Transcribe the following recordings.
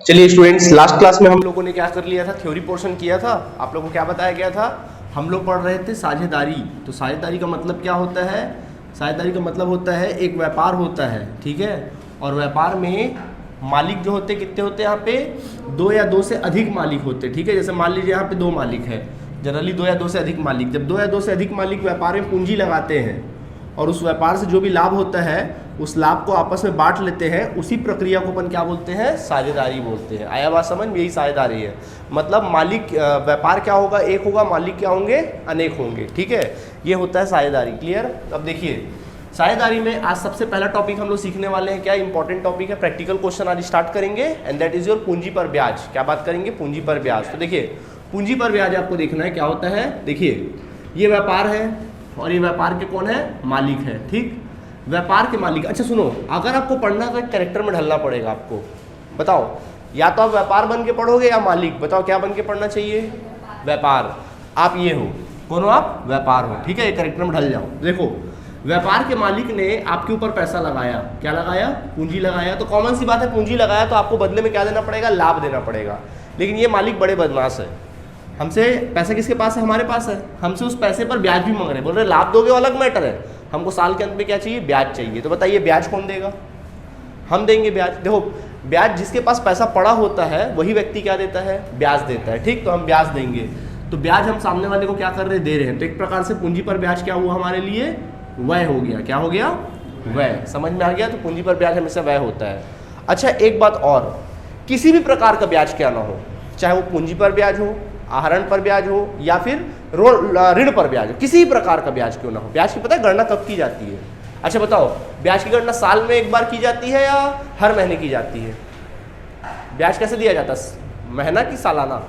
चलिए students, last class में हम लोगों ने क्या कर लिया था, थ्योरी पोर्शन किया था। आप लोगों को क्या बताया गया था, हम लोग पढ़ रहे थे साझेदारी। तो साझेदारी का मतलब क्या होता है, साझेदारी का मतलब होता है एक व्यापार होता है, ठीक है। और व्यापार में मालिक जो होते कितने होते हैं, यहाँ पे दो या दो से अधिक मालिक होते, ठीक है। जैसे मान लीजिए यहाँ पे दो मालिक है, जनरली दो या दो से अधिक मालिक। जब दो या दो से अधिक मालिक व्यापार में पूंजी लगाते हैं और उस व्यापार से जो भी लाभ होता है उस लाभ को आपस में बांट लेते हैं, उसी प्रक्रिया को अपन क्या बोलते हैं, साझेदारी बोलते हैं। आया बात समझ में, यही साझेदारी है। मतलब मालिक व्यापार क्या होगा, एक होगा, मालिक क्या होंगे, अनेक होंगे, ठीक है। ये होता है साझेदारी। क्लियर। अब देखिए साझेदारी में आज सबसे पहला टॉपिक हम लोग सीखने वाले हैं, क्या इंपॉर्टेंट टॉपिक है, प्रैक्टिकल क्वेश्चन आज स्टार्ट करेंगे, एंड दैट इज योर पूंजी पर ब्याज। क्या बात करेंगे, पूंजी पर ब्याज। तो देखिए पूंजी पर ब्याज आपको देखना है क्या होता है। देखिए ये व्यापार है और ये व्यापार के कौन है, मालिक है, ठीक। व्यापार के मालिक। अच्छा सुनो, अगर आपको पढ़ना तो एक कैरेक्टर में ढलना पड़ेगा आपको। बताओ, या तो आप व्यापार बन के पढ़ोगे या मालिक। बताओ क्या बन के पढ़ना चाहिए, व्यापार। आप ये हो, कौन हो आप, व्यापार हो, ठीक है। ये कैरेक्टर में ढल जाओ। देखो व्यापार के मालिक ने आपके ऊपर पैसा लगाया, क्या लगाया, पूंजी लगाया। तो कॉमन सी बात है, पूंजी लगाया तो आपको बदले में क्या देना पड़ेगा, लाभ देना पड़ेगा। लेकिन ये मालिक बड़े बदमाश है, हमसे पैसा किसके पास है, हमारे पास है। हमसे उस पैसे पर ब्याज भी मांग रहे हैं, बोल रहे लाभ दोगे अलग मैटर है, हमको साल के अंत में क्या चाहिए, ब्याज चाहिए। तो बताइए ब्याज कौन देगा, हम देंगे ब्याज। देखो ब्याज जिसके पास पैसा पड़ा होता है वही व्यक्ति क्या देता है, ब्याज देता है, ठीक। तो हम ब्याज देंगे, तो ब्याज हम सामने वाले को क्या कर रहे हैं, दे रहे हैं। तो एक प्रकार से पूंजी पर ब्याज क्या हुआ हमारे लिए, व्यय हो गया। क्या हो गया, व्यय। समझ में आ गया। तो पूंजी पर ब्याज हमेशा व्यय होता है। अच्छा एक बात और, किसी भी प्रकार का ब्याज क्या ना हो, चाहे वो पूंजी पर ब्याज हो, आहरण पर ब्याज हो, या फिर ऋण पर ब्याज हो, किसी भी प्रकार का ब्याज क्यों ना हो, ब्याज की पता है गणना कब की जाती है। अच्छा बताओ, ब्याज की गणना साल में एक बार की जाती है या हर महीने की जाती है। ब्याज कैसे दिया जाता है, महीना की सालाना,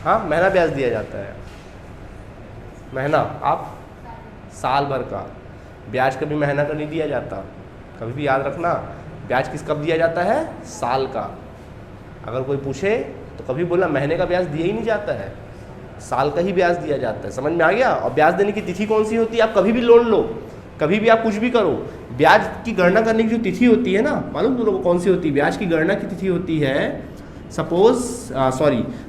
हाँ महीना ब्याज दिया जाता है, महीना। आप साल भर का ब्याज कभी महीना का नहीं दिया जाता, कभी भी याद रखना। ब्याज किस कब दिया जाता है, साल का। अगर कोई पूछे तो कभी बोला महीने का ब्याज दिया ही नहीं जाता है, साल का ही ब्याज दिया जाता है। समझ में आ गया। और ब्याज देने की तिथि कौन सी होती है, आप कभी भी लोन लो, कभी भी आप कुछ भी करो, ब्याज की गणना करने की जो तिथि होती है ना, मालूम तुम लोगों को कौन सी होती है, ब्याज की गणना की तिथि होती है सपोज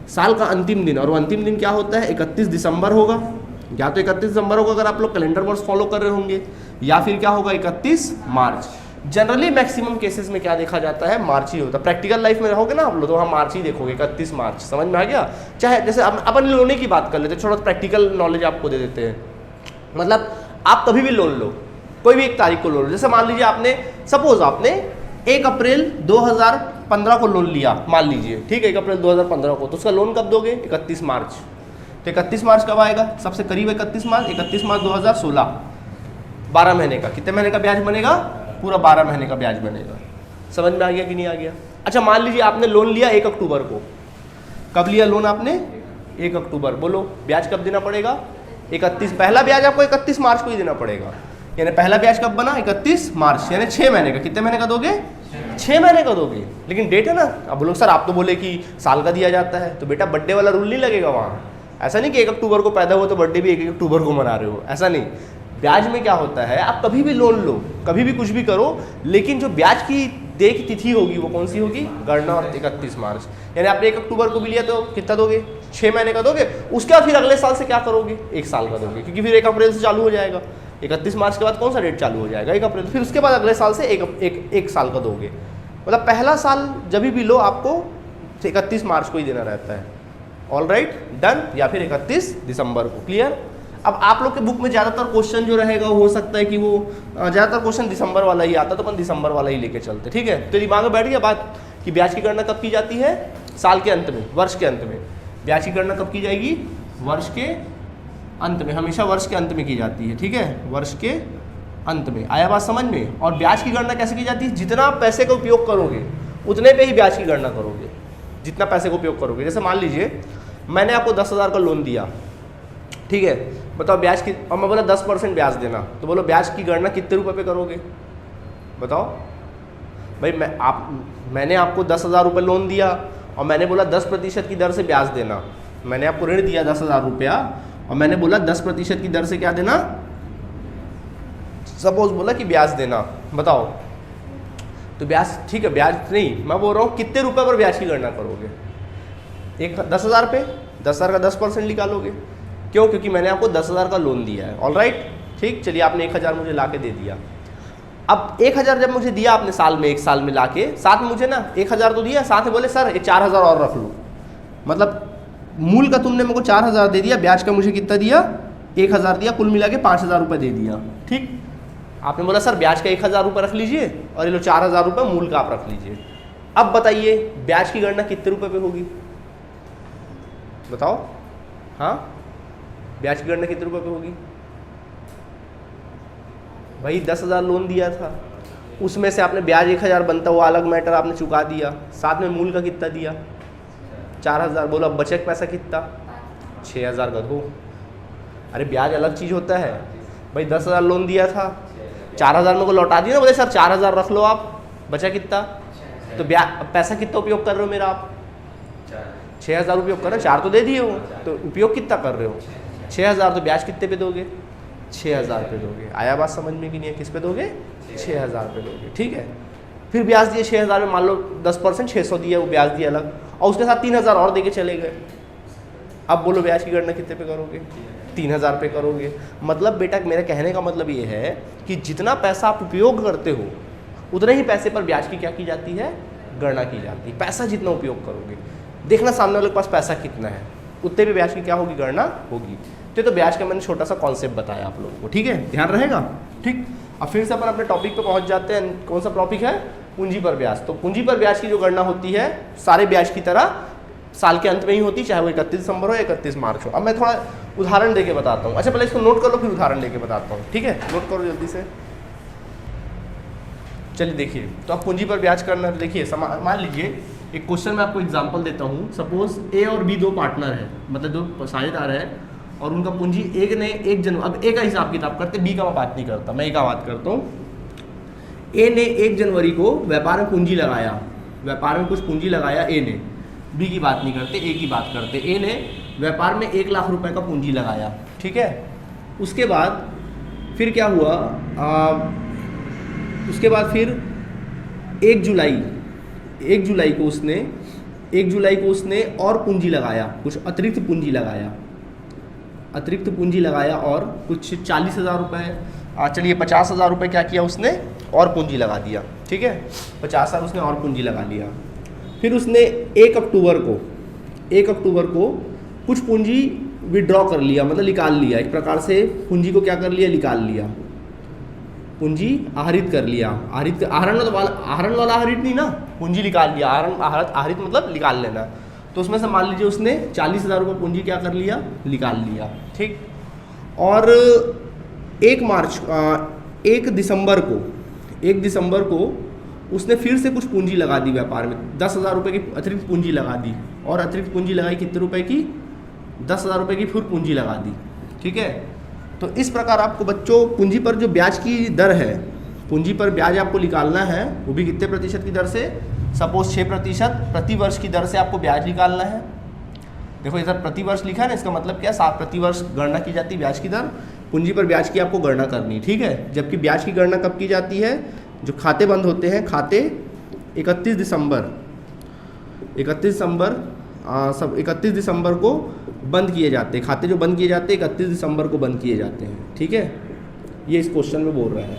साल का अंतिम दिन। और वो अंतिम दिन क्या होता है, 31 दिसंबर होगा, या तो 31 दिसंबर होगा अगर आप लोग कैलेंडर वर्ष फॉलो कर रहे होंगे, या फिर क्या होगा 31 मार्च। जनरली मैक्सिमम केसेस में क्या देखा जाता है, मार्च ही होता है। प्रैक्टिकल लाइफ में रहोगे ना आप लोग तो वहाँ मार्च ही देखोगे, 31 मार्च। समझ में आ गया। चाहे जैसे अपन लोन की बात कर लेते हैं, थोड़ा प्रैक्टिकल नॉलेज आपको दे देते हैं। मतलब आप कभी भी लोन लो, कोई भी एक तारीख को लोन लो। जैसे मान लीजिए आपने, सपोज आपने 1 अप्रैल 2015 को लोन लिया, मान लीजिए, ठीक है, 1 अप्रैल 2015 को। तो उसका लोन कब दोगे, 31 मार्च। तो 31 मार्च कब आएगा, सबसे करीब 31 मार्च, 31 मार्च 2016, 12 महीने का। कितने महीने का ब्याज बनेगा, पूरा 12 महीने का ब्याज बनेगा। समझ में आ गया कि नहीं आ गया। अच्छा मान लीजिए आपने लोन लिया 1 अक्टूबर को, कब लिया लोन आपने, 1 अक्टूबर। बोलो ब्याज कब देना पड़ेगा, 31। पहला ब्याज आपको 31 मार्च को ही देना पड़ेगा, यानी पहला ब्याज कब बना, 31 मार्च, यानी 6 महीने का। कितने महीने का दोगे, 6 महीने का दोगे। लेकिन डेट है ना, अब बोलो सर आप तो बोले कि साल का दिया जाता है, तो बेटा बर्थडे वाला रूल नहीं लगेगा वहाँ। ऐसा नहीं कि 1 अक्टूबर को पैदा हुआ तो बर्थडे भी 1 अक्टूबर को मना रहे हो, ऐसा नहीं। ब्याज में क्या होता है, आप कभी भी लोन लो, कभी भी कुछ भी करो, लेकिन जो ब्याज की देय की तिथि होगी वो कौन सी होगी, गणना और 31 मार्च। यानी आपने 1 अक्टूबर को भी लिया तो कितना दोगे, 6 महीने का दोगे। उसके बाद फिर अगले साल से क्या करोगे, 1 साल का दोगे, क्योंकि फिर 1 अप्रैल से चालू हो जाएगा। 31 मार्च के बाद कौन सा डेट चालू हो जाएगा, 1 अप्रैल। फिर उसके बाद अगले साल से एक साल का दोगे। मतलब पहला साल जब भी लो आपको 31 मार्च को ही देना रहता है। All right, done. या फिर 31 दिसंबर को। क्लियर। अब आप लोग के बुक में ज़्यादातर क्वेश्चन जो रहेगा हो सकता है कि वो ज़्यादातर क्वेश्चन दिसंबर वाला ही आता, तो अपन दिसंबर वाला ही लेके चलते, ठीक है। तो दिमाग में बैठ गया बात कि ब्याज की गणना कब की जाती है, साल के अंत में, वर्ष के अंत में। ब्याज की गणना कब की जाएगी, वर्ष के अंत में, हमेशा वर्ष के अंत में की जाती है, ठीक है, वर्ष के अंत में। आया बात समझ में। और ब्याज की गणना कैसे की जाती है, जितना आप पैसे का उपयोग करोगे उतने पे ही ब्याज की गणना करोगे, जितना पैसे का उपयोग करोगे। जैसे मान लीजिए मैंने आपको 10,000 का लोन दिया, ठीक है, बताओ ब्याज की, और मैं बोला 10% ब्याज देना, तो बोलो ब्याज की गणना कितने रुपए पे करोगे, बताओ भाई। मैंने आपको 10,000 रुपये लोन दिया और मैंने बोला 10% की दर से ब्याज देना। मैंने आपको ऋण दिया 10,000 रुपया और मैंने बोला 10% की दर से क्या देना, सपोज बोला कि ब्याज देना। बताओ तो ब्याज ठीक है, ब्याज नहीं, मैं बोल रहा हूँ कितने रुपए पर ब्याज की गणना करोगे? 10,000 पे 10,000 का 10% निकालोगे। क्यों? क्योंकि मैंने आपको 10,000 का लोन दिया है। ऑलराइट, ठीक, चलिए आपने 1,000 मुझे ला के दे दिया। अब 1,000 जब मुझे दिया आपने साल में, 1 साल में ला के, साथ में मुझे ना 1,000 तो दिया, साथ में बोले सर ये 4,000 और रख लो। मतलब मूल का तुमने मेरे को 4,000 दे दिया, ब्याज का मुझे कितना दिया? 1,000 दिया, कुल मिला के 5,000 रुपये दे दिया। ठीक, आपने बोला सर ब्याज का 1,000 रुपये रख लीजिए और ये लो 4,000 रुपये मूल का आप रख लीजिए। अब बताइए ब्याज की गणना कितने रुपये पे होगी? बताओ। हाँ, ब्याज की गणना कितने रुपये पे होगी? भाई 10,000 लोन दिया था, उसमें से आपने ब्याज 1,000 बनता हुआ अलग मैटर आपने चुका दिया, साथ में मूल का कितना दिया? 4,000। बोलो अब बचे पैसा कितना? 6,000 गधो। अरे ब्याज अलग चीज़ होता है भाई। 10,000 लोन दिया था, 4,000 मेरे को लौटा दिया ना, बोले सर 4,000 रख लो आप, बचा कितना? तो ब्याज पैसा कितना उपयोग कर रहे हो मेरा आप? 6,000 उपयोग कर रहे हो, 4 तो दे दिए हो, तो उपयोग कितना कर रहे हो? 6,000। तो ब्याज कितने पे दोगे? 6,000 पे दोगे। आया बात समझ में कि नहीं है? किस पे दोगे? 6,000 पे दोगे। ठीक है, फिर ब्याज दिए 6,000 में, मान लो 10% 600 दिया, वो ब्याज दिया अलग, और उसके साथ 3,000 और दे के चले गए। अब बोलो ब्याज की गणना कितने पे करोगे? 3,000 पे करोगे। मतलब बेटा मेरे कहने का मतलब ये है कि जितना पैसा आप उपयोग करते हो उतने ही पैसे पर ब्याज की क्या की जाती है? गणना की जाती है। पैसा जितना उपयोग करोगे, देखना सामने वाले के पास पैसा कितना है, उतने भी ब्याज की क्या होगी? गणना होगी। तो ब्याज का मैंने छोटा सा कॉन्सेप्ट बताया आप लोगों को। ठीक है, ध्यान रहेगा। ठीक, अब फिर से अपन अपने टॉपिक पे पहुंच जाते हैं। कौन सा टॉपिक है? पूंजी पर ब्याज। तो पूंजी पर ब्याज की जो गणना होती है सारे ब्याज की तरह साल के अंत में ही होती है, चाहे वो 31 दिसंबर हो या 31 मार्च हो। अब मैं थोड़ा उदाहरण देके बताता हूँ। अच्छा पहले इसको नोट कर लो, फिर उदाहरण देके बताता हूँ। ठीक है, नोट करो जल्दी से। चलिए देखिए, तो अब पूंजी पर ब्याज करना, देखिए मान लीजिए एक क्वेश्चन में आपको एग्जांपल देता हूँ। सपोज ए और बी दो पार्टनर है, मतलब दो साझेदार है, और उनका पूंजी एक ने 1 जनवरी, अब ए का हिसाब किताब करते, बी का मैं बात नहीं करता, मैं ए का बात करता हूँ। ए ने 1 जनवरी को व्यापार में पूंजी लगाया, व्यापार में कुछ पूंजी लगाया ए ने, बी की बात नहीं करते, ए की बात करते। ए ने व्यापार में 1 लाख रुपए का पूंजी लगाया। ठीक है, उसके बाद फिर क्या हुआ? उसके बाद फिर 1 जुलाई को उसने और पूंजी लगाया, कुछ अतिरिक्त पूंजी लगाया और कुछ 40,000 रुपये, चलिए 50,000 रुपये क्या किया उसने? और पूंजी लगा दिया। ठीक है, 50,000 उसने और पूंजी लगा लिया। फिर उसने 1 अक्टूबर को कुछ पूंजी विड्रॉ कर लिया, मतलब निकाल लिया। एक प्रकार से पूंजी को क्या कर लिया? निकाल लिया, पूंजी आहरित कर लिया। आहरण वाला आहरित नहीं ना, पूंजी निकाल लिया। आहरित मतलब निकाल लेना। तो उसमें से मान लीजिए उसने 40,000 रुपये पूंजी क्या कर लिया? निकाल लिया। ठीक, और 1 दिसंबर को उसने फिर से कुछ पूंजी लगा दी व्यापार में, 10,000 रुपये की अतिरिक्त पूंजी लगा दी। और अतिरिक्त पूंजी लगाई कितने रुपए की? 10,000 रुपये की फिर पूंजी लगा दी। ठीक है, तो इस प्रकार आपको बच्चों पूंजी पर जो ब्याज की दर है, पूंजी पर ब्याज आपको निकालना है, वो भी कितने प्रतिशत की दर से? सपोज 6% प्रति वर्ष की दर से आपको ब्याज निकालना है। देखो इधर प्रति वर्ष लिखा है ना, इसका मतलब क्या? 7 प्रति वर्ष गणना की जाती है ब्याज की दर। पूंजी पर ब्याज की आपको गणना करनी। ठीक है, जबकि ब्याज की गणना कब की जाती है? जो खाते बंद होते हैं, खाते 31 दिसंबर को बंद किए जाते हैं। खाते जो बंद किए जाते हैं 31 दिसंबर को बंद किए जाते हैं। ठीक है, ये इस क्वेश्चन में बोल रहा है।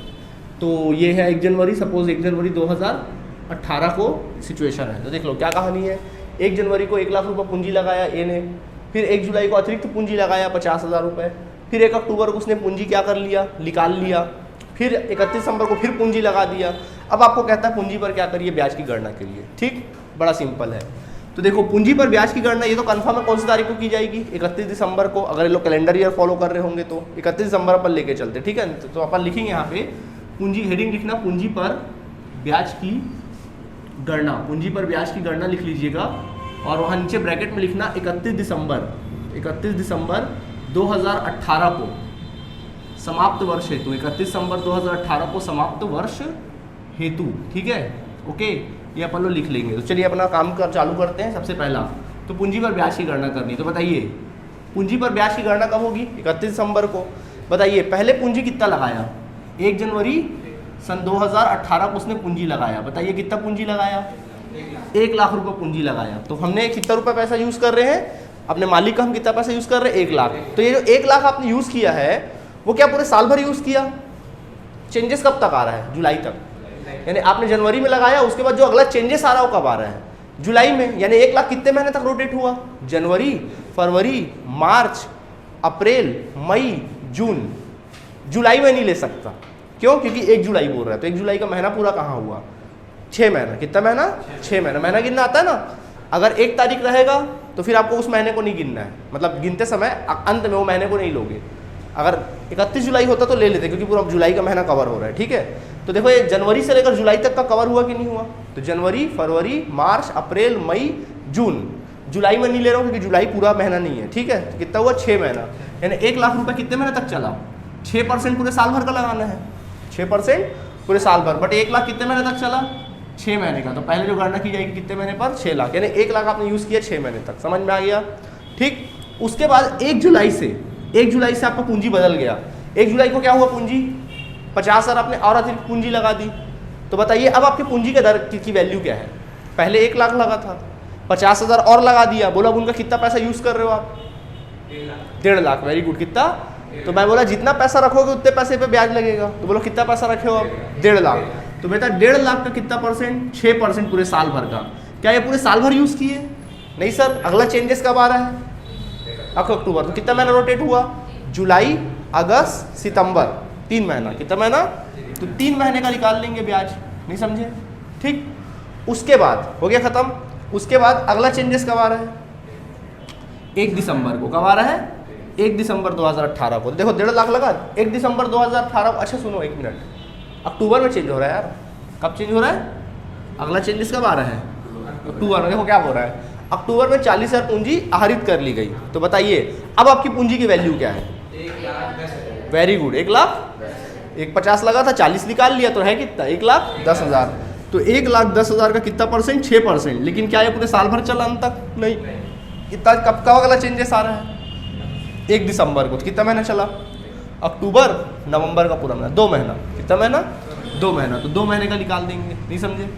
तो ये है 1 जनवरी, सपोज 1 जनवरी 2018 को सिचुएशन है। तो देख लो क्या कहानी है। 1 जनवरी को 1 लाख रुपये पूंजी लगाया ए ने, फिर 1 जुलाई को अतिरिक्त पूंजी लगाया 50,000 रुपये, फिर 1 अक्टूबर को उसने पूंजी क्या कर लिया? निकाल लिया, फिर 31 दिसंबर को फिर पूंजी लगा दिया। अब आपको कहता है पूंजी पर क्या करिए? ब्याज की गणना करिए। ठीक, बड़ा सिंपल है। तो देखो पूंजी पर ब्याज की गणना ये तो कंफर्म है कौन सी तारीख को की जाएगी? 31 दिसंबर को। अगर ये लोग कैलेंडर ईयर फॉलो कर रहे होंगे तो 31 दिसंबर पर लेके चलते। ठीक है, तो अपन लिखेंगे यहाँ पे पूंजी, हेडिंग लिखना पूंजी पर ब्याज की गणना, पूंजी पर ब्याज की गणना लिख लीजिएगा। और वहाँ नीचे ब्रैकेट में लिखना 31 दिसंबर 2018 को समाप्त वर्ष हेतु, 31 दिसंबर 2018 को समाप्त वर्ष हेतु। ठीक है, ओके, ये अपन लोग लिख लेंगे। तो चलिए अपना काम चालू करते हैं। सबसे पहला तो पूंजी पर ब्याज की गणना करनी। तो बताइए पूंजी पर ब्याज की गणना कब होगी? 31 दिसंबर को। बताइए पहले पूंजी कितना लगाया? 1 जनवरी सन 2018 को उसने पूंजी लगाया, बताइए कितना पूंजी लगाया? 1 लाख रुपए पूंजी लगाया। तो हमने कितना रुपए पैसा यूज कर रहे हैं? अपने मालिक का हम कितना पैसा यूज कर रहे हैं? 1 लाख। तो ये जो 1 लाख आपने यूज किया है वो क्या पूरे साल भर यूज किया? चेंजेस कब तक आ रहा है? जुलाई तक। यानी आपने जनवरी में लगाया, उसके बाद जो अगला चेंजेस आ रहा है वो कब आ रहा है? जुलाई में। यानी 1 लाख कितने महीने तक रोटेट हुआ? जनवरी, फरवरी, मार्च, अप्रैल, मई, जून। जुलाई में नहीं ले सकता, क्यों? क्योंकि 1 जुलाई बोल रहा है, तो 1 जुलाई का महीना पूरा कहाँ हुआ? 6 महीना। कितना महीना? 6 महीना। महीना गिनना आता है ना? अगर 1 तारीख रहेगा तो फिर आपको उस महीने को नहीं गिनना है, मतलब गिनते समय अंत में वो महीने को नहीं लोगे। अगर 31 जुलाई होता तो ले लेते, क्योंकि पूरा जुलाई का महीना कवर हो रहा है, ठीक है। तो देखो ये जनवरी से लेकर जुलाई तक का कवर हुआ कि नहीं हुआ? तो जनवरी, फरवरी, मार्च, अप्रैल, मई, जून। जुलाई में नहीं ले रहा हूँ क्योंकि जुलाई पूरा महीना नहीं है, ठीक है। तो कितना हुआ? 6 महीना। यानी 1 लाख रुपए कितने महीने तक चला? 6% पूरे साल भर का लगाना है, 6% पूरे साल भर। बट 1 लाख कितने महीने तक चला? 6 महीने का। तो पहले जो गणना की जाएगी कितने महीने पर? 6 लाख। यानी 1 लाख आपने यूज़ किया 6 महीने तक। समझ में आ गया? ठीक। उसके बाद 1 जुलाई से आपका पूंजी बदल गया। 1 जुलाई को क्या हुआ? पूंजी 50,000 आपने और अतिरिक्त पूंजी लगा दी। तो बताइए अब आपकी पूंजी के दर की वैल्यू क्या है? पहले 1 लाख लगा था, 50,000 और लगा दिया। बोलो अब उनका कितना पैसा यूज़ कर रहे हो आप? 1.5 लाख। Very good. कितना? तो मैं बोला जितना पैसा रखोगे उतने पैसे पे ब्याज लगेगा। तो बोलो कितना पैसा रखे हो आप? 1.5 लाख। तो बेटा 1.5 लाख का कितना परसेंट? 6% पूरे साल भर का। क्या ये पूरे साल भर यूज़ किए? नहीं सर। अगला चेंजेस कब आ रहा है? अक्टूबर। तो कितना महीना रोटेट हुआ? जुलाई, अगस्त, सितंबर, 3 महीना। कितना महीना? तो 3 महीने का निकाल लेंगे ब्याज। नहीं समझे? ठीक। उसके बाद हो गया खत्म। उसके बाद अगला चेंजेस कब आ रहा है? 1 दिसंबर को। कब आ रहा है? 1 दिसंबर 2018 को। देखो 1.5 लाख लगा 1 दिसंबर 2018 को। अच्छा सुनो 1 मिनट, अक्टूबर में चेंज हो रहा है यार। कब चेंज हो रहा है? अगला चेंजेस कब आ रहा है? अक्टूबर में। देखो क्या हो रहा है, अक्टूबर में 40,000 पूंजी आहरित कर ली गई। तो बताइए अब आपकी पूंजी की वैल्यू क्या है? 1,10,000। Very good. 1,50,000 लगा था, 40 निकाल लिया तो है कितना? 1,10,000। तो 1,10,000 का कितना परसेंट? 6%। लेकिन क्या ये पूरे साल भर चला अंत तक? नहीं। कितना कब अगला चेंजेस आ रहा है? 1 दिसंबर को। तो कितना महीना चला? अक्टूबर, नवंबर का पूरा महीना, 2 महीना। कितना महीना? 2 महीना। तो 2 महीने का निकाल देंगे। नहीं समझे?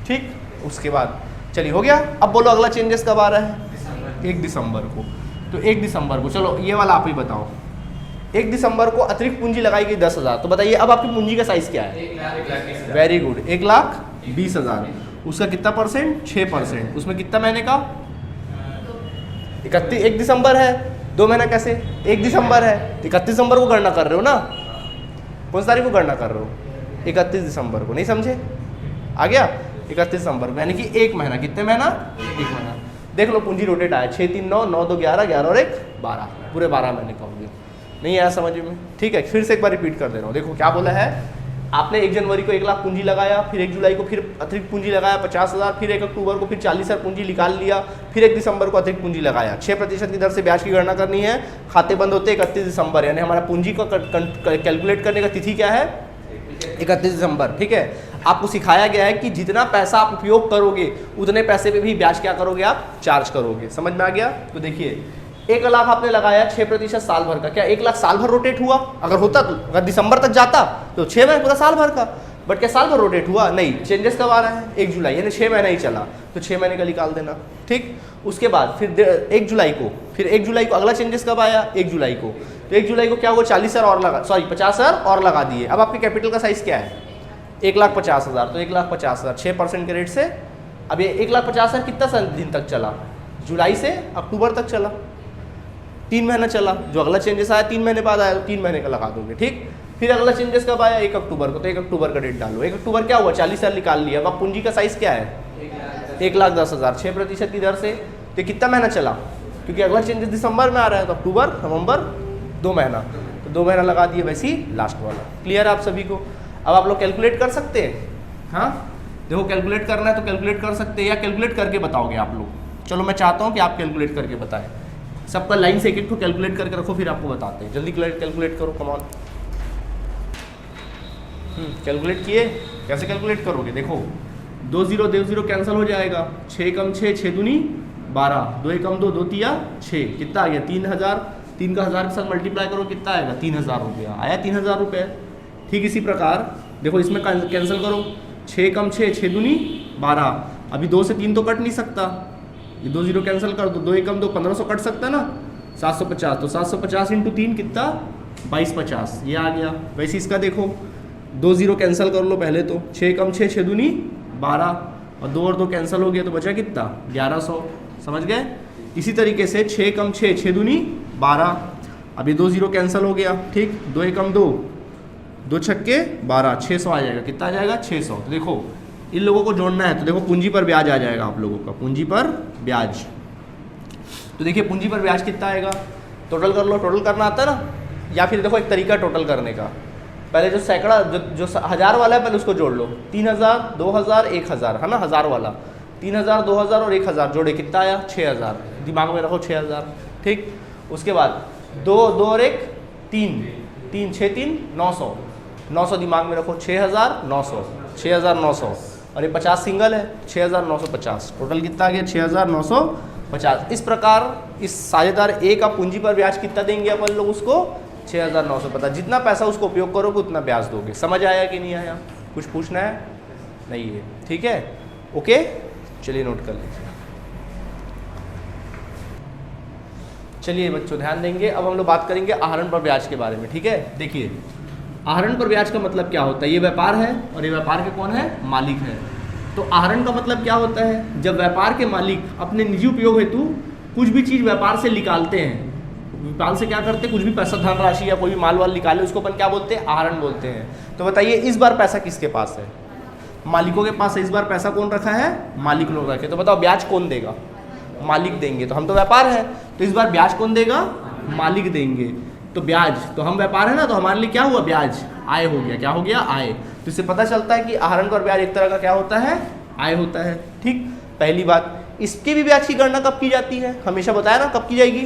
ठीक। उसके बाद चलिए हो गया। अब बोलो अगला चेंजेस कब आ रहा है? 1 दिसंबर को। तो 1 दिसंबर को, चलो ये वाला आप ही बताओ। 1 दिसंबर को अतिरिक्त पूंजी लगाई गई 10,000। तो बताइए अब आपकी पूंजी का साइज क्या है? 1,20,000। Very good. 1,20,000। उसका कितना परसेंट? 6%। उसमें कितना महीने का? 1 दिसंबर है, 2 महीना कैसे? 1 दिसंबर है, 31 दिसंबर को गणना कर रहे हो ना? कौन सी तारीख को गणना कर रहे हो? 31 दिसंबर को। नहीं समझे? आ गया? 31 दिसंबर को, यानी कि 1 महीना। कितने महीना? 1 महीना। देख लो पूंजी रोटेट आया 6 3 9 9 2 11 11 और 1 12, पूरे 12 महीने का हो गया। नहीं आया समझ में? ठीक है, फिर से एक बार रिपीट कर दे रहा हूँ। देखो क्या बोला है, आपने 1 जनवरी को 1 लाख पूंजी लगाया, फिर 1 जुलाई को फिर अतिरिक्त पूंजी लगाया 50,000, फिर 1 अक्टूबर को फिर 40,000 पूंजी निकाल लिया, फिर 1 दिसंबर को अतिरिक्त पूंजी लगाया। 6% की दर से ब्याज की गणना करनी है। खाते बंद होते 31 दिसंबर, यानी हमारा पूंजी को कैलकुलेट करने का तिथि क्या है? 31 दिसंबर। ठीक है, आपको सिखाया गया है कि जितना पैसा आप उपयोग करोगे उतने पैसे पे भी ब्याज क्या करोगे? आप चार्ज करोगे। समझ में आ गया? तो देखिए 1 लाख आपने लगाया, 6% साल भर का। क्या 1 लाख साल भर रोटेट हुआ? अगर होता तो अगर दिसंबर तक जाता तो 6 महीने पूरा साल भर का। बट क्या साल भर रोटेट हुआ? नहीं। चेंजेस कब आ रहा है? 1 जुलाई, यानी 6 महीना ही चला, तो 6 महीने का निकाल देना। ठीक। उसके बाद फिर 1 जुलाई को, फिर 1 जुलाई को अगला चेंजेस कब आया? 1 जुलाई को। तो 1 जुलाई को क्या हुआ? 40,000 और लगा, सॉरी 50,000 और लगा दिए। अब आपके कैपिटल का साइज क्या है? 1,50,000। तो 1,50,000 6% के रेट से। अब ये 1,50,000 कितना दिन तक चला? जुलाई से अक्टूबर तक चला, 3 महीना चला। जो अगला चेंजेस आया 3 महीने बाद आया, तो 3 महीने का लगा दोगे। ठीक। फिर अगला चेंजेस कब आया? 1 अक्टूबर को। तो 1 अक्टूबर का डेट डालो। 1 अक्टूबर क्या हुआ? 40,000 निकाल लिया। अब आप पूंजी का साइज क्या है? 1,10,000, 6% की दर से। तो कितना महीना चला? क्योंकि अगला चेंजेस दिसंबर में आ रहा है, तो अक्टूबर नवंबर 2 महीना, तो 2 महीना लगा दिए। वैसे ही लास्ट वाला। क्लियर है आप सभी को? अब आप लोग कैलकुलेट कर सकते हैं। हाँ देखो, कैलकुलेट करना है तो कैलकुलेट कर सकते हैं, या कैलकुलेट करके बताओगे आप लोग? चलो मैं चाहता हूँ कि आप कैलकुलेट करके बताएं। सबका लाइन से एक को कैलकुलेट करके रखो, फिर आपको बताते हैं। जल्दी कैलकुलेट करो, कमाल। कैलकुलेट किए? कैसे कैलकुलेट करोगे? देखो 2 0 कैंसिल हो जाएगा। 6 कम 6, 6 दूनी 12, 2 कम 2, 2 तिया 6। कितना आ गया? 3,000। 3 का 1000 के साथ मल्टीप्लाई करो, कितना आएगा? 3,000 रुपया आया। 3,000 रुपये। ठीक इसी प्रकार देखो इसमें कैंसिल करो, 6 कम 6, 6 दूनी 12। अभी 2 से 3 तो कट नहीं सकता, ये 2 0 कैंसिल कर दो, 2 1 कम 2, 1500 कट सकता है ना, 750। तो 750 इंटू 3 कितना, 2250, ये आ गया। वैसे इसका देखो 2 0 कैंसिल कर लो पहले तो, 6 कम 6, 6 दूनी 12, और 2 और 2 कैंसिल हो गया तो बचा कितना, 1100। समझ गए? इसी तरीके से 6 कम 6, 6 दूनी 12, अभी 2 0 कैंसिल हो गया, ठीक। 2 1 कम 2, 2 छक्के 12, 600 आ जाएगा। कितना आ जाएगा, 600। तो देखो इन लोगों को जोड़ना है तो देखो पूंजी पर ब्याज आ जाएगा आप लोगों का, पूंजी पर ब्याज। तो देखिए पूंजी पर ब्याज कितना आएगा, टोटल कर लो, टोटल करना आता है ना, या फिर देखो एक तरीका टोटल करने का, पहले जो सैकड़ा जो 1000 वाला है पहले उसको जोड़ लो, 3000 2000 1000 है ना, 1000 वाला 3000 2000 और 1000 जोड़े कितना आया, 6000। दिमाग में रखो 6000, ठीक। उसके बाद 2 2 और 1 3 3 6 3 900 900 दिमाग में रखो, 6900 6900, और ये 50 सिंगल है, 6950। टोटल कितना आ गया, 6950। इस प्रकार इस साझेदार ए का पूंजी पर ब्याज कितना देंगे अपन लोग उसको, 6900। पता जितना पैसा उसको उपयोग करोगे उतना ब्याज दोगे। समझ आया कि नहीं आया, कुछ पूछना है नहीं है, ठीक है, ओके। चलिए नोट कर लीजिए। चलिए बच्चों ध्यान देंगे, अब हम लोग बात करेंगे आहरण पर ब्याज के बारे में, ठीक है। देखिए आहरण पर ब्याज का मतलब क्या होता है, ये व्यापार है और ये व्यापार के कौन है, मालिक है। तो आहरण का मतलब क्या होता है, जब व्यापार के मालिक अपने निजी उपयोग हेतु कुछ भी चीज़ व्यापार से निकालते हैं, व्यापार से क्या करते हैं, कुछ भी पैसा धनराशि या कोई भी माल वाल निकाले उसको अपन क्या बोलते हैं, आहरण बोलते हैं। तो बताइए इस बार पैसा किसके पास है, मालिकों के पास है। इस बार पैसा कौन रखा है, मालिक लोग रखे। तो बताओ ब्याज कौन देगा, मालिक देंगे। तो हम तो व्यापार है, तो इस बार ब्याज कौन देगा, मालिक देंगे। तो ब्याज, तो हम व्यापार है ना, तो हमारे लिए क्या हुआ, ब्याज आय हो गया। क्या हो गया, आय। तो इससे पता चलता है कि आहरण पर ब्याज एक तरह का क्या होता है, आय होता है, ठीक। पहली बात, इसकी भी ब्याज की गणना कब की जाती है, हमेशा बताया ना कब की जाएगी,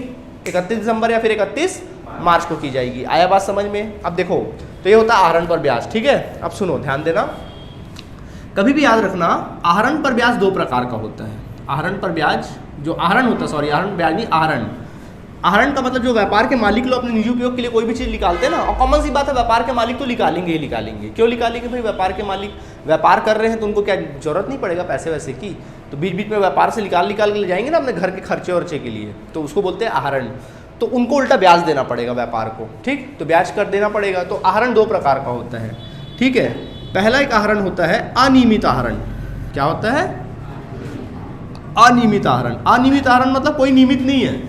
31 दिसंबर या फिर 31 मार्च को की जाएगी। आया बात समझ में। अब देखो तो ये होता है आहरण पर ब्याज, ठीक है। अब सुनो ध्यान देना, कभी भी याद रखना आहरण पर ब्याज 2 प्रकार का होता है। आहरण पर ब्याज जो आहरण होता है, सॉरी आहरण ब्याज नहीं, आहरण। आहरण का मतलब जो व्यापार के मालिक लोग अपने निजी उपयोग के लिए कोई भी चीज़ निकालते हैं ना, और कॉमन सी बात है व्यापार के मालिक तो निकालेंगे ही निकालेंगे। क्यों निकालेंगे भाई, व्यापार के मालिक व्यापार कर रहे हैं तो उनको क्या जरूरत नहीं पड़ेगा पैसे वैसे की, तो बीच बीच में व्यापार से निकाल के ले जाएंगे ना अपने घर के खर्चे वर्चे के लिए, तो उसको बोलते हैं आहरण। तो उनको उल्टा ब्याज देना पड़ेगा व्यापार को, ठीक। तो ब्याज कर देना पड़ेगा। तो आहरण 2 प्रकार का होता है, ठीक है। पहला एक आहरण होता है अनियमित आहरण। क्या होता है, अनियमित आहरण। अनियमित आहरण मतलब कोई नियमित नहीं है,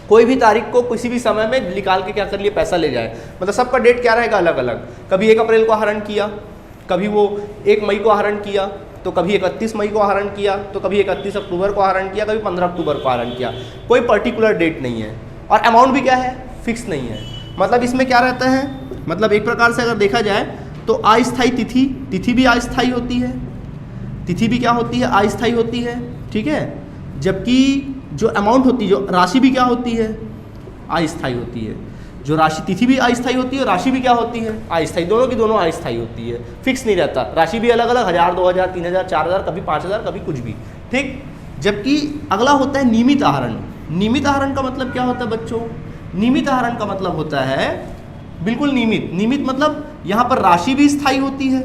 कोई भी तारीख को किसी भी समय में निकाल के क्या कर लिए, पैसा ले जाए। मतलब सबका डेट क्या रहेगा, अलग अलग। कभी 1 अप्रैल को आहरण किया, कभी वो 1 मई को आहरण किया, तो कभी 31 मई को आहरण किया, तो कभी 31 अक्टूबर को आहरण किया, कभी 15 अक्टूबर को आहरण किया। कोई पर्टिकुलर डेट नहीं है, और अमाउंट भी क्या है, फिक्स नहीं है। मतलब इसमें क्या रहता है, मतलब एक प्रकार से अगर देखा जाए तो अस्थायी तिथि, तिथि भी अस्थायी होती है, तिथि भी क्या होती है, अस्थायी होती है, ठीक है। जबकि जो अमाउंट होती है, जो राशि भी क्या होती है, अस्थायी होती है। जो राशि, तिथि भी अस्थायी होती है, राशि भी क्या होती है, अस्थायी। दोनों की दोनों अस्थायी होती है, फिक्स नहीं रहता। राशि भी अलग अलग, 1000 2000 3000 4000, कभी 5000, कभी कुछ भी, ठीक। जबकि अगला होता है नियमित आहरण। नियमित आहरण का मतलब क्या होता है बच्चों, नियमित आहरण का मतलब होता है बिल्कुल नियमित। नियमित मतलब यहाँ पर राशि भी स्थायी होती है,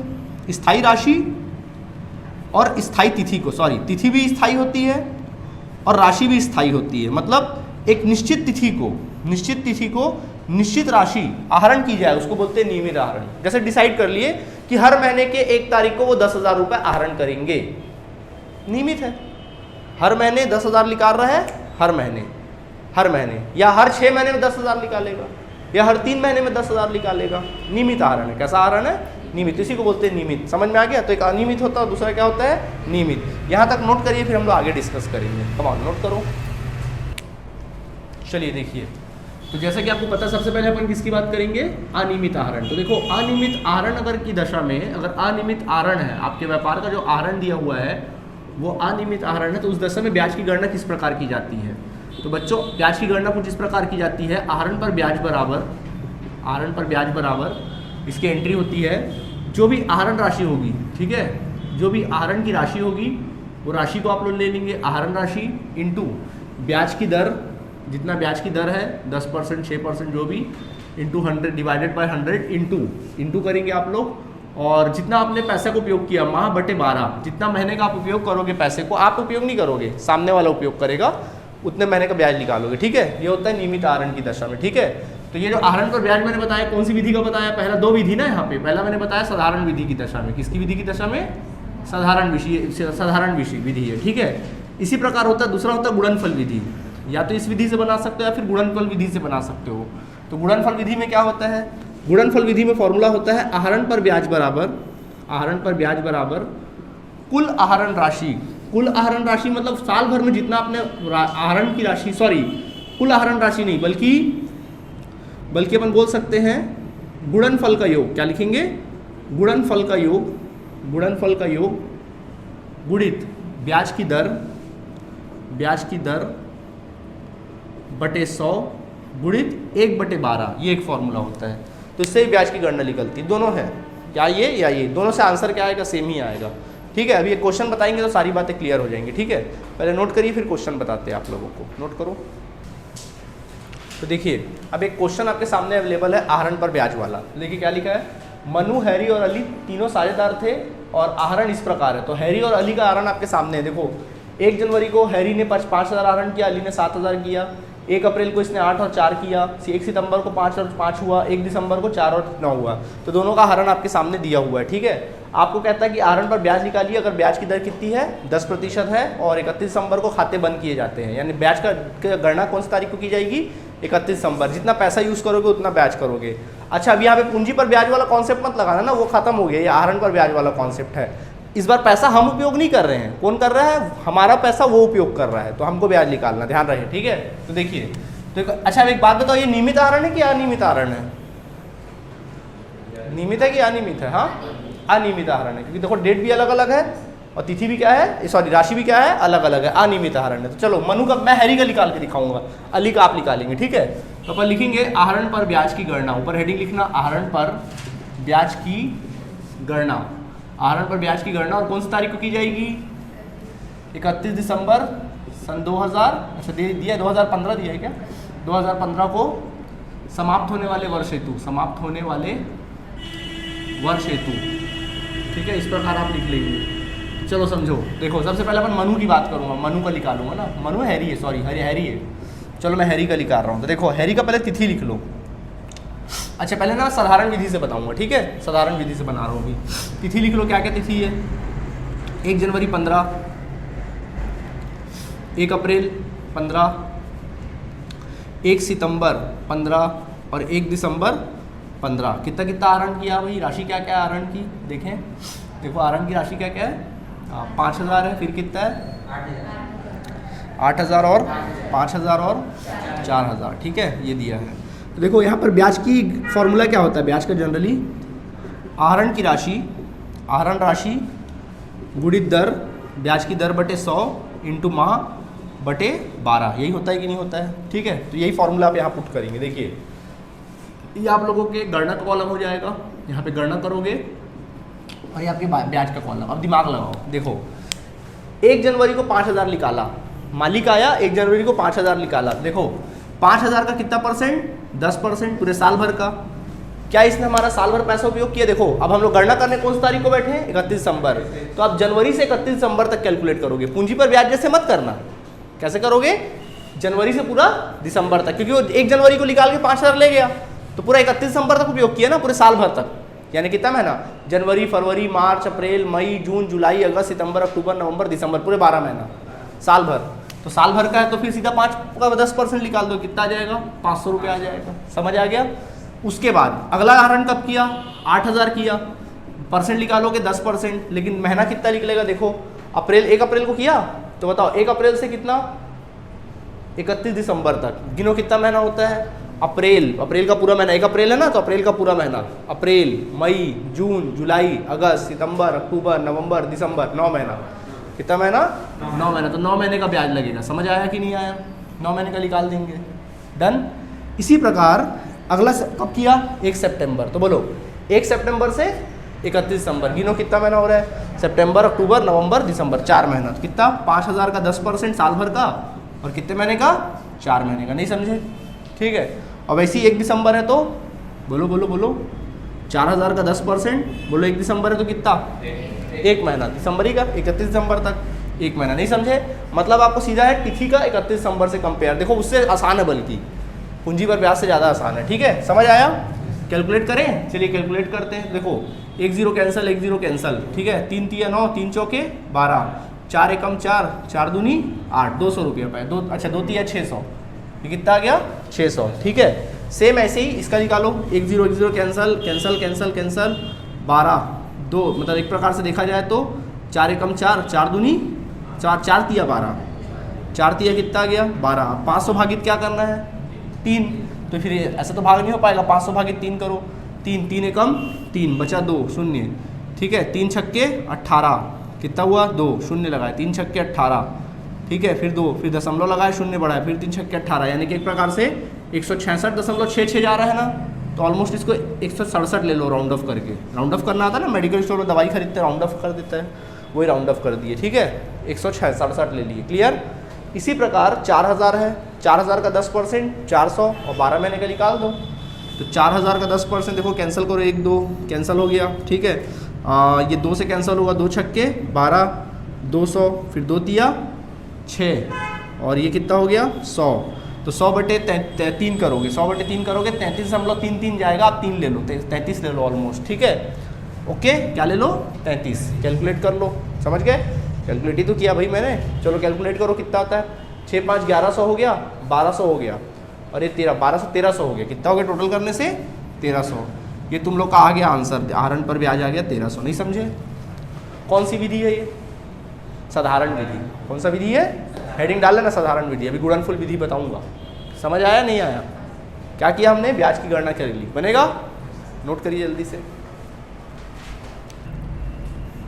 स्थायी राशि, और स्थायी तिथि को, सॉरी तिथि भी स्थायी होती है और राशि भी स्थायी होती है। मतलब एक निश्चित तिथि को निश्चित राशि आहरण की जाए, उसको बोलते हैं नियमित आहरण। जैसे डिसाइड कर लिए कि हर महीने के 1 तारीख को वो 10,000 रुपये आहरण करेंगे, नियमित है। हर महीने 10,000 निकाल रहा है, हर महीने, या हर 6 महीने में 10,000 निकालेगा, या हर 3 महीने में 10,000 निकालेगा। नियमित आहरण है। कैसा आहरण है, नियमित। इसी को बोलते हैं नियमित। समझ में आ गया। तो एक अनियमित होता है और दूसरा क्या होता है, नियमित। यहाँ तक नोट करिए, फिर हम लोग आगे डिस्कस करेंगे। कम ऑन नोट करो। चलिए देखिए, तो जैसा कि आपको पता, सबसे पहले अपन किसकी बात करेंगे, अनियमित आहरण। तो देखो अनियमित आहरण अगर की दशा में, अगर अनियमित आहरण है, आपके व्यापार का जो आहरण दिया हुआ है वो अनियमित आहरण है, तो उस दशा में ब्याज की गणना किस प्रकार की जाती है। तो बच्चों ब्याज की गणना कुछ इस प्रकार की जाती है, आहरण पर ब्याज बराबर इसकी एंट्री होती है, जो भी आहरण राशि होगी, ठीक है, जो भी आहरण की राशि होगी वो राशि को आप लोग ले लेंगे, आहरण राशि इंटू ब्याज की दर, जितना ब्याज की दर है 10% 6% जो भी, इंटू 100 डिवाइडेड बाय 100 इंटू करेंगे आप लोग, और जितना आपने पैसे को उपयोग किया माह बटे 12, जितना महीने का आप उपयोग करोगे पैसे को, आप उपयोग नहीं करोगे, सामने वाला उपयोग करेगा, उतने महीने का ब्याज निकालोगे। ठीक है, ये होता है नियमित आहरण की दशा में। ठीक है, तो ये जो आहरण पर ब्याज मैंने बताया कौन सी विधि का बताया, पहला 2 विधि ना यहाँ पे, पहला मैंने बताया साधारण विधि की दशा में। किसकी विधि की दशा में? साधारण विधि है। ठीक है, इसी प्रकार होता है दूसरा होता है गुणनफल विधि, या तो इस विधि से बना सकते हो या फिर गुणनफल विधि से बना सकते हो। तो गुणनफल विधि में क्या होता है? गुणनफल विधि में फॉर्मूला होता है आहरण पर ब्याज बराबर कुल आहरण राशि। कुल आहरण राशि मतलब साल भर में जितना आपने आहरण की राशि, कुल आहरण राशि नहीं, बल्कि अपन बोल सकते हैं गुणनफल का योग। क्या लिखेंगे? गुणनफल का योग गुणित ब्याज की दर बटे 100 गुणित 1/12, ये एक फॉर्मूला होता है। तो इससे ही ब्याज की गणना निकलती है। दोनों है, क्या ये या ये, दोनों से आंसर क्या आएगा? सेम ही आएगा। ठीक है, अभी एक क्वेश्चन बताएंगे तो सारी बातें क्लियर हो जाएंगी। ठीक है, पहले नोट करिए फिर क्वेश्चन बताते हैं आप लोगों को। नोट करो। तो देखिए, अब एक क्वेश्चन आपके सामने अवेलेबल है आहरण पर ब्याज वाला। देखिए क्या लिखा है, मनु, हैरी और अली तीनों साझेदार थे और आहरण इस प्रकार है। तो हैरी और अली का आहरण आपके सामने है। देखो 1 जनवरी को हैरी ने 5,000 आहरण किया, अली ने 7,000 किया। 1 अप्रैल को इसने 8 और 4 किया। 1 सितंबर को 5 और 5 हुआ। 1 दिसंबर को 4 और 9 हुआ। तो दोनों का आहरण आपके सामने दिया हुआ है। ठीक है, आपको कहता है कि आहरण पर ब्याज निकालिए। अगर ब्याज की दर कितनी है? 10% है और 31 दिसंबर को खाते बंद किए जाते हैं। यानी ब्याज का गणना कौन सी तारीख को की जाएगी? 31 दिसंबर। जितना पैसा यूज़ करोगे उतना ब्याज करोगे। अच्छा, अब यहाँ पे पूंजी पर ब्याज वाला कॉन्सेप्ट मत लगाना ना, वो खत्म हो गया। ये आहरण पर ब्याज वाला कॉन्सेप्ट है। इस बार पैसा हम उपयोग नहीं कर रहे हैं। कौन कर रहा है? हमारा पैसा वो उपयोग कर रहा है, तो हमको ब्याज निकालना, ध्यान रहे। ठीक है, तो देखिए, तो अच्छा एक बात बताओ, ये नियमित आहरण है कि अनियमित आहरण है? नियमित है कि अनियमित है? हाँ, अनियमित आहरण है, क्योंकि देखो डेट भी अलग अलग है और तिथि भी क्या है, सॉरी राशि भी क्या है, अलग अलग है, अनियमित आहरण है। तो चलो मनु का मैं हैरी का निकाल के दिखाऊंगा, अली का आप निकालेंगे। ठीक है, तो अपन लिखेंगे आहरण पर ब्याज की गणना। ऊपर हेडिंग लिखना आहरण पर ब्याज की गणना। आहरण पर ब्याज की गणना और कौन सी तारीख को की जाएगी? 31 दिसंबर सन 2000, अच्छा दे दिया 2015 दिया है क्या? 2015 को समाप्त होने वाले वर्ष हेतु, ठीक है, इस प्रकार आप लिख लेंगे। चलो समझो, देखो सबसे पहले अपन मनु की बात करूंगा, मनु का निकालूंगा ना। मनु हैरी है, सॉरी हैरी है। चलो मैं हैरी का निकाल रहा हूँ। तो देखो हैरी का पहले तिथि लिख लो। अच्छा पहले ना साधारण विधि से बताऊंगा। ठीक है, साधारण विधि से बना रहा हूँ अभी। तिथि लिख लो, क्या क्या तिथि है? 1 जनवरी 15, 1 अप्रैल 15, 1 सितंबर 15 और 1 दिसंबर 15। कितना कितना आहरण किया भाई? राशि क्या क्या आहरण की देखें। देखो आहरण की राशि क्या क्या है? 5,000 है। फिर कितना है? 8,000 और 5,000 और 4,000। ठीक है, ये दिया है। तो देखो यहाँ पर ब्याज की फॉर्मूला क्या होता है? ब्याज का जनरली आहरण की राशि, आहरण राशि गुणित दर, ब्याज की दर बटे 100 इंटू माह बटे 12, यही होता है कि नहीं होता है? ठीक है, तो यही फॉर्मूला आप यहाँ पुट करेंगे। देखिए ये आप लोगों के गणना का कॉलम हो जाएगा, यहाँ पे गणना करोगे और ये आपके ब्याज का कॉलम। अब दिमाग लगाओ, देखो 1 जनवरी को 5,000 निकाला, मालिक आया 1 जनवरी को 5,000 निकाला। देखो 5,000 का कितना परसेंट? 10% पूरे साल भर का। क्या इसने हमारा साल भर पैसा उपयोग किया? देखो अब हम लोग गणना करने कौन सी तारीख को बैठे हैं? 31 दिसंबर। तो आप जनवरी से 31 दिसंबर तक कैलकुलेट करोगे। पूंजी पर ब्याज जैसे मत करना। कैसे करोगे? जनवरी से पूरा दिसंबर तक, क्योंकि वो 1 जनवरी को निकाल के 5,000 ले गया तो पूरा 31 दिसंबर तक उपयोग किया ना, पूरे साल भर तक। यानी कितना महीना? जनवरी, फरवरी, मार्च, अप्रैल, मई, जून, जुलाई, अगस्त, सितंबर, अक्टूबर, नवंबर, दिसंबर, पूरे 12 महीना, साल भर। तो साल भर का है तो फिर सीधा 5 का 10% निकाल दो, कितना आ जाएगा? 500 रुपये आ जाएगा। समझ आ गया? उसके बाद अगला आहरण कब किया? 8,000 किया। परसेंट निकालोगे 10%, लेकिन महीना कितना निकलेगा? देखो अप्रैल, 1 अप्रैल को किया तो बताओ 1 अप्रैल से कितना? 31 दिसंबर तक। गिनो कितना महीना होता है? अप्रैल, अप्रैल का पूरा महीना, 1 अप्रैल है ना, तो अप्रैल का पूरा महीना, अप्रैल, मई, जून, जुलाई, अगस्त, सितंबर, अक्टूबर, नवंबर, दिसंबर, 9 महीना। कितना महीना? 9 महीना। तो 9 महीने का ब्याज लगेगा। समझ आया कि नहीं आया? 9 महीने का निकाल देंगे। डन। इसी प्रकार अगला कब किया? 1 सितंबर। तो बोलो 1 सितंबर से 31 दिसंबर, गिनो कितना महीना हो रहा है? सितंबर, अक्टूबर, नवंबर, दिसंबर, 4 महीना। तो कितना? 5,000 का 10% साल भर का, और कितने महीने का? 4 महीने का। नहीं समझे? ठीक है। और वैसे ही 1 दिसंबर है तो बोलो बोलो बोलो 4000 का 10%, बोलो 1 दिसंबर है तो कितना, 1 महीना, दिसंबर ही का 31 दिसंबर तक 1 महीना। नहीं समझे? मतलब आपको सीधा है तिथि का 31 दिसंबर से कंपेयर, देखो उससे आसान है, बल्कि पूंजी पर ब्याज से ज़्यादा आसान है। ठीक है, समझ आया? कैलकुलेट करें, चलिए कैलकुलेट करते हैं। देखो 1 0 कैंसिल, 1 0 कैंसिल, ठीक है, 3 तिया 9, 3 चौके 12, 4 एकम 4, 4 दूनी 8, 200 रुपये पाए, दो अच्छा 2 तिया 600, ये कितना आ गया 600। ठीक है, सेम ऐसे ही इसका निकालो, 1 0 1 0 कैंसिल कैंसिल कैंसिल कैंसिल, 12 2, मतलब एक प्रकार से देखा जाए तो 4 एकम 4, 4 दूनी 4, 4 तिया 12, 4 तिया कितना आ गया 12। 500 भागित क्या करना है 3, तो फिर ऐसा तो भाग नहीं हो पाएगा, 500 भागित 3 करो, 3 3 एकम 3, बचा 2 शून्य, ठीक है, 3 छक्के 18, कितना हुआ 2, शून्य लगाए, 3 छक्के 18, ठीक है, फिर 2, फिर दशमलव लगाए, शून्य बढ़ाए, फिर 3 छक्के 18, यानी कि एक प्रकार से 166.66 जा रहा है ना, तो ऑलमोस्ट इसको 167 ले लो राउंड ऑफ करके। राउंड ऑफ करना आता है ना, मेडिकल स्टोर में दवाई खरीदते हैं राउंड ऑफ कर देता है, वही राउंड ऑफ कर दिए। ठीक है, 167 ले लिए, क्लियर। इसी प्रकार 4000 है, 4000 का 10% 400 और 12 महीने का निकाल दो, तो 4000 का 10% देखो कैंसिल करो, 1 2 कैंसिल हो गया, ठीक है, ये 2 से कैंसिल होगा, 2 छक्के 12, 200, फिर 2 तिया 6, और ये कितना हो गया 100, तो 100 बटे 3 करोगे, 100 बटे 3 करोगे 33.33 जाएगा, आप 3 ले लो, 33 ले लो ऑलमोस्ट। ठीक है, ओके, क्या ले लो 33, कैलकुलेट कर लो, समझ गए? कैलकुलेट ही तो किया भाई मैंने, चलो कैलकुलेट करो कितना आता है, 6 5 1100 हो गया, 1200 हो गया, और ये 1200 1300 हो गया, कितना हो गया टोटल करने से 1300। ये तुम लोग का आ गया आंसर, आहरण पर ब्याज आ गया 1300। नहीं समझे? कौन सी विधि है ये? साधारण विधि। कौन सा विधि है? हेडिंग डाल लेना साधारण विधि, अभी गुणनफल विधि बताऊंगा। समझ आया नहीं आया? क्या किया हमने, ब्याज की गणना कर ली, बनेगा, नोट करिए जल्दी से।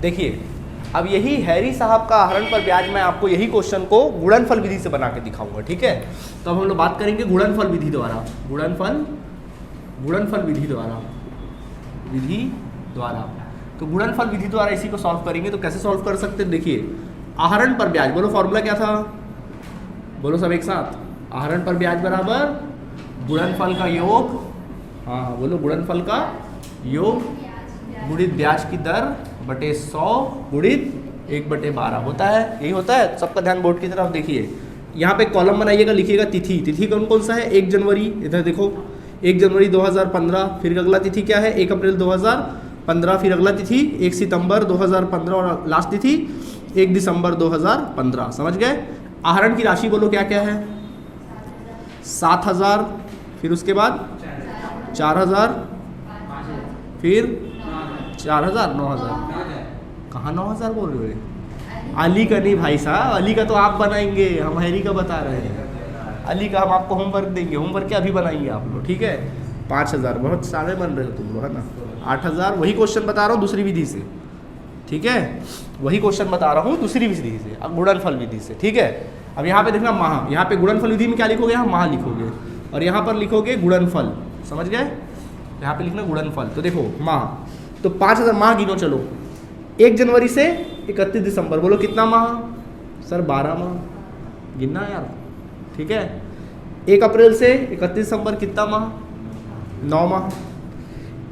देखिए अब यही हैरी साहब का आहरण पर ब्याज, मैं आपको यही क्वेश्चन को गुणनफल विधि से बना के दिखाऊंगा। ठीक है, तो अब हम लोग बात करेंगे गुणनफल विधि द्वारा, गुणनफल विधि द्वारा। तो गुणनफल विधि द्वारा इसी को सॉल्व करेंगे। तो कैसे सॉल्व कर सकते हैं, देखिए आहरण पर ब्याज, बोलो फॉर्मूला क्या था, बोलो सब एक साथ, आहरण पर ब्याज बराबर गुणनफल का योग, हाँ बोलो गुणनफल का योग गुणित ब्याज की दर बटे 100 गुणित 1/12 होता है, यही होता है। सबका ध्यान बोर्ड की तरफ देखिए, यहाँ पे कॉलम बनाइएगा, लिखिएगा तिथि, तिथि कौन कौन सा है, 1 जनवरी, इधर देखो 1 जनवरी 2015, फिर अगला तिथि क्या है 1 अप्रैल 2015, फिर अगला तिथि 1 सितंबर 2015, और लास्ट तिथि 1 दिसंबर 2015। समझ गए? आहरण की राशि बोलो क्या क्या है, 7000, फिर उसके बाद 4000, फिर 4000, 9000, कहाँ 9000 बोल रहे हो? अली का नहीं भाई साहब, अली का तो आप बनाएंगे, हम हैरी का बता रहे हैं। अली का हम आपको होमवर्क देंगे, होमवर्क क्या अभी बनाएंगे आप लोग। ठीक है, 5000, बहुत सारे बन रहे हो तुम लोग, है ना। 8000, वही क्वेश्चन बता रहा हूँ दूसरी विधि से। ठीक है, वही क्वेश्चन बता रहा हूँ दूसरी विधि से, अब गुणनफल विधि से। ठीक है, अब यहाँ पे देखना माह, यहाँ पे गुणनफल विधि में क्या लिखोगे, यहाँ माह लिखोगे, और यहाँ पर लिखोगे गुणनफल। समझ गए? यहाँ पे लिखना गुणनफल। तो देखो माह, तो 5000 माह गिनो, चलो 1 जनवरी से 31 दिसंबर, बोलो कितना माह सर, 12 माह, गिनना यार। ठीक है, 1 अप्रैल से 31 दिसंबर कितना माह, 9 माह,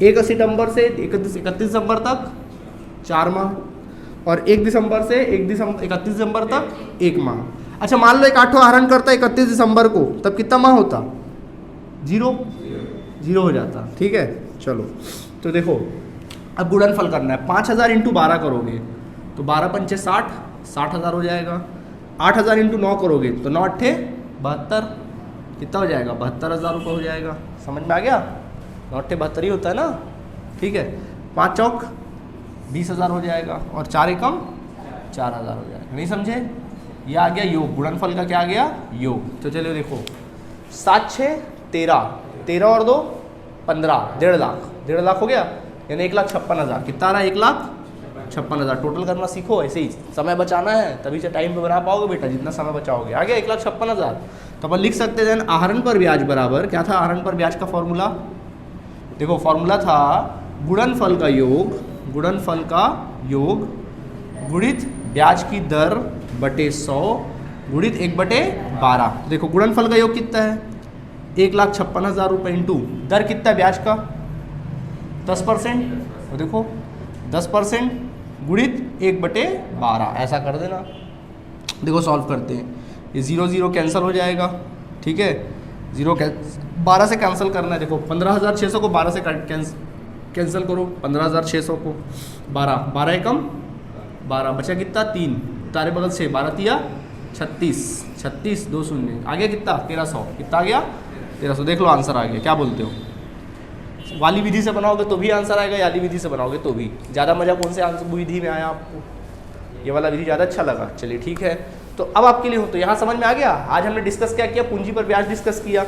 1 सितंबर से 31 दिसंबर तक 4 माह, और 1 दिसंबर से 31 दिसंबर तक 1 माह। अच्छा मान लो एक 8वां आहरण करता है 31 दिसंबर को, तब कितना माह होता, 0 हो जाता। ठीक है, चलो तो देखो अब गुणनफल करना है, 5000 × 12 करोगे तो 12 पंचे 60, 60,000 हो जाएगा। 8000 × 9 करोगे तो 9 अट्ठे 72, कितना हो जाएगा, 72,000 रुपये हो जाएगा। समझ में आ गया, 9 अट्ठे 72 ही होता है ना। ठीक है, 5 चौक 20,000 हो जाएगा, और 4 एकम 4000 हो जाएगा। नहीं समझे? ये आ गया योग, गुणनफल का क्या आ गया, योग। तो चलिए देखो 7 6 13, 13 और 2 15, 1.5 लाख, 1.5 लाख हो गया, यानी 1,56,000, कितना आ रहा है, 1,56,000। टोटल करना सीखो, ऐसे ही समय बचाना है, तभी से टाइम पे बना पाओगे बेटा, जितना समय बचाओगे। आ गया 1,56,000। तो अपन लिख सकते हैं आहरण पर ब्याज बराबर, क्या था आहरण पर ब्याज का फॉर्मूला, देखो फॉर्मूला था गुणनफल का योग गुणित ब्याज की दर बटे 100 गुणित 1/12। देखो गुणनफल का योग कितना है, 1,56,000 रुपये इंटू दर कितना है ब्याज का, 10%, तो देखो 10% गुणित 1/12 ऐसा कर देना। देखो सॉल्व करते हैं, ये 0 0 कैंसिल हो जाएगा, ठीक है, 12 से कैंसिल करना है। देखो 15,600 को 12 से कैंसिल करो, 15,600 को 12 एकम 12 बचा कितना 3, तारे बगल से 12 तिया 36 2 शून्य आ गया कितना 1300, कितना आ गया 1300। देख लो आंसर आ गया। क्या बोलते हो, वाली विधि से बनाओगे तो भी आंसर आएगा, याली विधि से बनाओगे तो भी। ज़्यादा मज़ा कौन से आंसर विधि में आया आपको, ये वाला विधि ज़्यादा अच्छा लगा। चलिए ठीक है, तो अब आपके लिए हो तो यहाँ समझ में आ गया। आज हमने डिस्कस क्या किया, पूंजी पर ब्याज डिस्कस किया।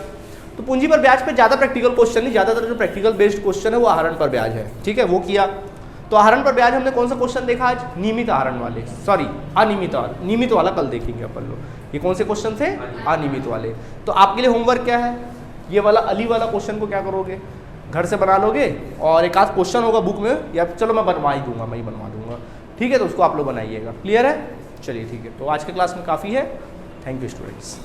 तो पूंजी पर ब्याज पे ज़्यादा प्रैक्टिकल क्वेश्चन नहीं, ज़्यादातर जो प्रैक्टिकल बेस्ड क्वेश्चन है वो आहरण पर ब्याज है, ठीक है, वो किया। तो आहरण पर ब्याज हमने कौन सा क्वेश्चन देखा आज, नियमित आहरण वाले, सॉरी अनियमित, नियमित वाला कल देखेंगे अपन लोग। ये कौन से क्वेश्चन थे, अनियमित वाले। तो आपके लिए होमवर्क क्या है, ये वाला अली वाला क्वेश्चन को क्या करोगे, घर से बना लोगे, और एक आध क्वेश्चन होगा बुक में, या चलो मैं बनवा ही दूंगा, मैं ही बनवा दूंगा, ठीक है, तो उसको आप लोग बनाइएगा। क्लियर है, चलिए ठीक है। तो आज के क्लास में काफ़ी है। Thank you students.